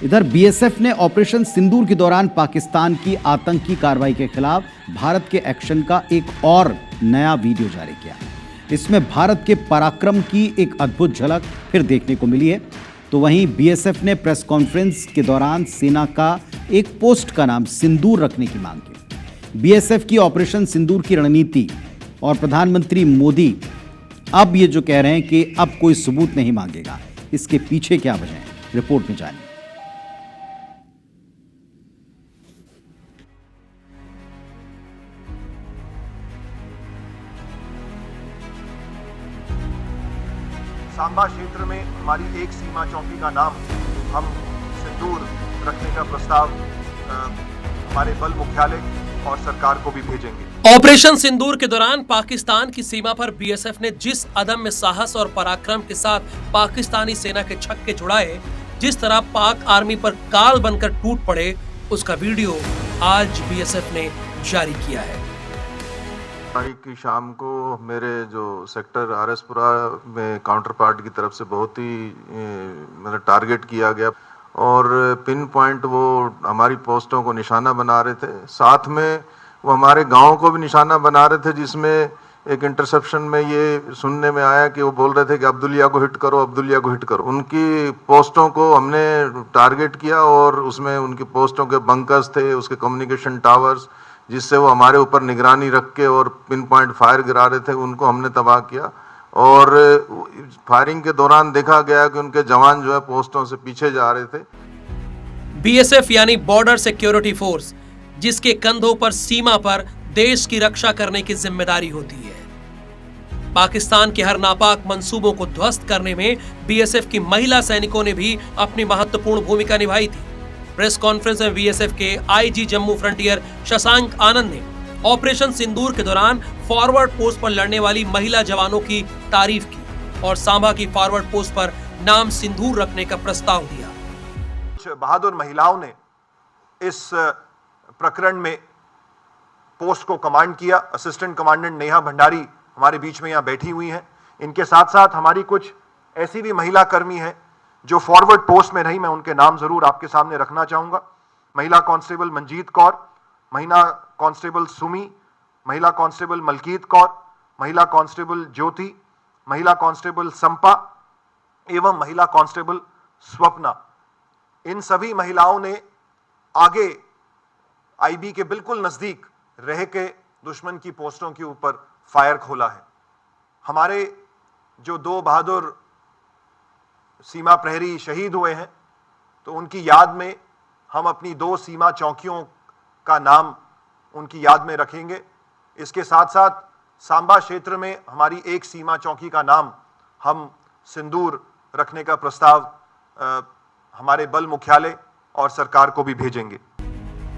इधर बीएसएफ ने ऑपरेशन सिंदूर के दौरान पाकिस्तान की आतंकी कार्रवाई के खिलाफ भारत के एक्शन का एक और नया वीडियो जारी किया। इसमें भारत के पराक्रम की एक अद्भुत झलक फिर देखने को मिली है। तो वहीं बीएसएफ ने प्रेस कॉन्फ्रेंस के दौरान सेना का एक पोस्ट का नाम सिंदूर रखने की मांग की। बीएसएफ की ऑपरेशन सिंदूर की रणनीति और प्रधानमंत्री मोदी अब ये जो कह रहे हैं कि अब कोई सबूत नहीं मांगेगा, इसके पीछे क्या वजह है, रिपोर्ट में जानिए। सांबा क्षेत्र में हमारी एक सीमा चौकी का नाम हम सिंदूर रखने का प्रस्ताव हमारे बल मुख्यालय और सरकार को भी भेजेंगे। ऑपरेशन सिंदूर के दौरान पाकिस्तान की सीमा पर बीएसएफ ने जिस अदम्य साहस और पराक्रम के साथ पाकिस्तानी सेना के छक्के छुड़ाए, जिस तरह पाक आर्मी पर काल बनकर टूट पड़े, उसका वीडियो आज बीएसएफ ने जारी किया है। तारीख की शाम को मेरे जो सेक्टर आरएसपुरा में काउंटर पार्ट की तरफ से बहुत ही मतलब टारगेट किया गया और पिन पॉइंट वो हमारी पोस्टों को निशाना बना रहे थे। साथ में वो हमारे गांव को भी निशाना बना रहे थे, जिसमें एक इंटरसेप्शन में ये सुनने में आया कि वो बोल रहे थे कि अब्दुलिया को हिट करो, अब्दुलिया को हिट करो। उनकी पोस्टों को हमने टारगेट किया और उसमें उनकी पोस्टों के बंकर्स थे, उसके कम्युनिकेशन टावर्स, जिससे वो हमारे ऊपर निगरानी रख के और पिन पॉइंट फायर गिरा रहे थे, उनको हमने तबाह किया। और फायरिंग के दौरान देखा गया कि उनके जवान जो है पोस्टों से पीछे जा रहे थे। बीएसएफ यानी बॉर्डर सिक्योरिटी फोर्स, जिसके कंधों पर सीमा पर देश की रक्षा करने की जिम्मेदारी होती है। पाकिस्तान के हर नापाक मंसूबों को ध्वस्त करने में बीएसएफ की महिला सैनिकों ने भी अपनी महत्वपूर्ण भूमिका निभाई थी। प्रेस कॉन्फ्रेंस में बीएसएफ के आईजी जम्मू फ्रंटियर शशांक आनंद ने ऑपरेशन सिंदूर के दौरान फॉरवर्ड पोस्ट पर लड़ने वाली महिला जवानों की तारीफ की और सांबा की फॉरवर्ड पोस्ट पर नाम सिंदूर रखने का प्रस्ताव दिया। बहादुर महिलाओं ने इस प्रकरण में पोस्ट को कमांड किया। असिस्टेंट कमांडेंट नेहा भंडारी हमारे बीच में यहाँ बैठी हुई हैं। इनके साथ साथ हमारी कुछ ऐसी भी महिला कर्मी हैं जो फॉरवर्ड पोस्ट में रही, मैं उनके नाम जरूर आपके सामने रखना चाहूंगा। महिला कांस्टेबल मंजीत कौर, महिला कांस्टेबल सुमी, महिला कांस्टेबल मलकीत कौर, महिला कांस्टेबल ज्योति, महिला कांस्टेबल संपा एवं महिला कांस्टेबल स्वप्ना। इन सभी महिलाओं ने आगे आईबी के बिल्कुल नजदीक रह के दुश्मन की पोस्टों के ऊपर फायर खोला है। हमारे जो दो बहादुर सीमा प्रहरी शहीद हुए हैं, तो उनकी याद में हम अपनी 2 सीमा चौकियों का नाम उनकी याद में रखेंगे। इसके साथ साथ सांबा क्षेत्र में हमारी एक सीमा चौकी का नाम हम सिंदूर रखने का प्रस्ताव हमारे बल मुख्यालय और सरकार को भी भेजेंगे।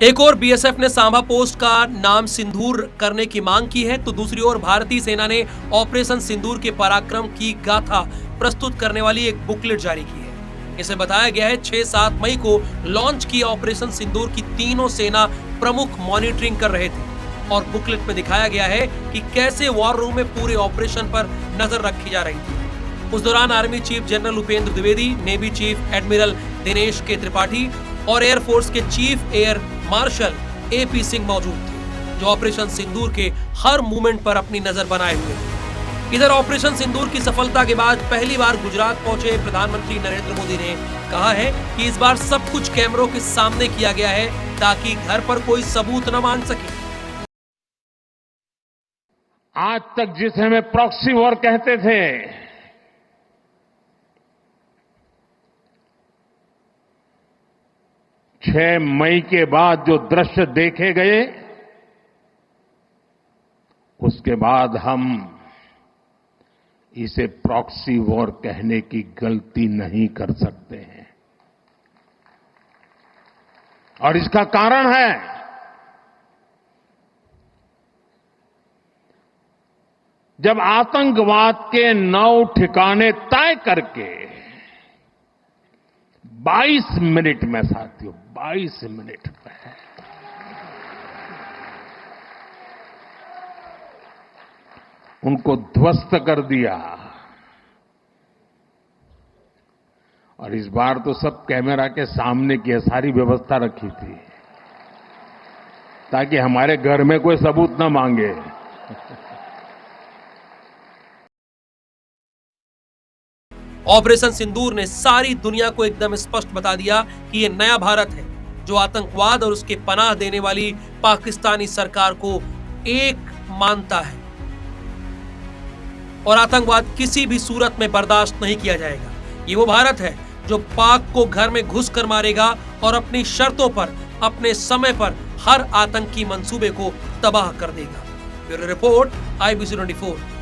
एक और बीएसएफ ने सांबा पोस्ट का नाम सिंदूर करने की मांग की है, तो दूसरी ओर भारतीय सेना ने ऑपरेशन सिंदूर के पराक्रम की गाथा प्रस्तुत करने वाली एक बुकलेट जारी की है। इसे बताया गया है 6-7 मई को लॉन्च किए ऑपरेशन सिंदूर की तीनों सेना प्रमुख मॉनिटरिंग कर रहे थे और बुकलेट में दिखाया गया है कि कैसे वॉर रूम में पूरे ऑपरेशन पर नजर रखी जा रही थी। उस दौरान army chief general Upendra Dwivedi, navy chief admiral Dinesh के त्रिपाठी और एयरफोर्स के chief air marshal AP Singh मौजूद थे, जो ऑपरेशन सिंदूर के हर मूवमेंट पर अपनी नजर बनाए हुए थे। इधर ऑपरेशन सिंदूर की सफलता के बाद पहली बार गुजरात पहुंचे प्रधानमंत्री नरेंद्र मोदी ने कहा है कि इस बार सब कुछ कैमरों के सामने किया गया है ताकि घर पर कोई सबूत न मांग सके। आज तक जिसे हमें प्रॉक्सी वॉर कहते थे, 6 मई के बाद जो दृश्य देखे गए, उसके बाद हम इसे प्रॉक्सी वॉर कहने की गलती नहीं कर सकते हैं। और इसका कारण है जब आतंकवाद के 9 ठिकाने तय करके 22 मिनट में, साथियों 22 मिनट में उनको ध्वस्त कर दिया और इस बार तो सब कैमरा के सामने की सारी व्यवस्था रखी थी ताकि हमारे घर में कोई सबूत न मांगे। ऑपरेशन सिंदूर ने सारी दुनिया को एकदम स्पष्ट बता दिया कि ये नया भारत है जो आतंकवाद और उसके पनाह देने वाली पाकिस्तानी सरकार को एक मानता है और आतंकवाद किसी भी सूरत में बर्दाश्त नहीं किया जाएगा। ये वो भारत है जो पाक को घर में घुसकर मारेगा और अपनी शर्तों पर, अपने समय पर हर आतंकी मंसूबे को तबाह कर देगा। Bureau report, IBC 24।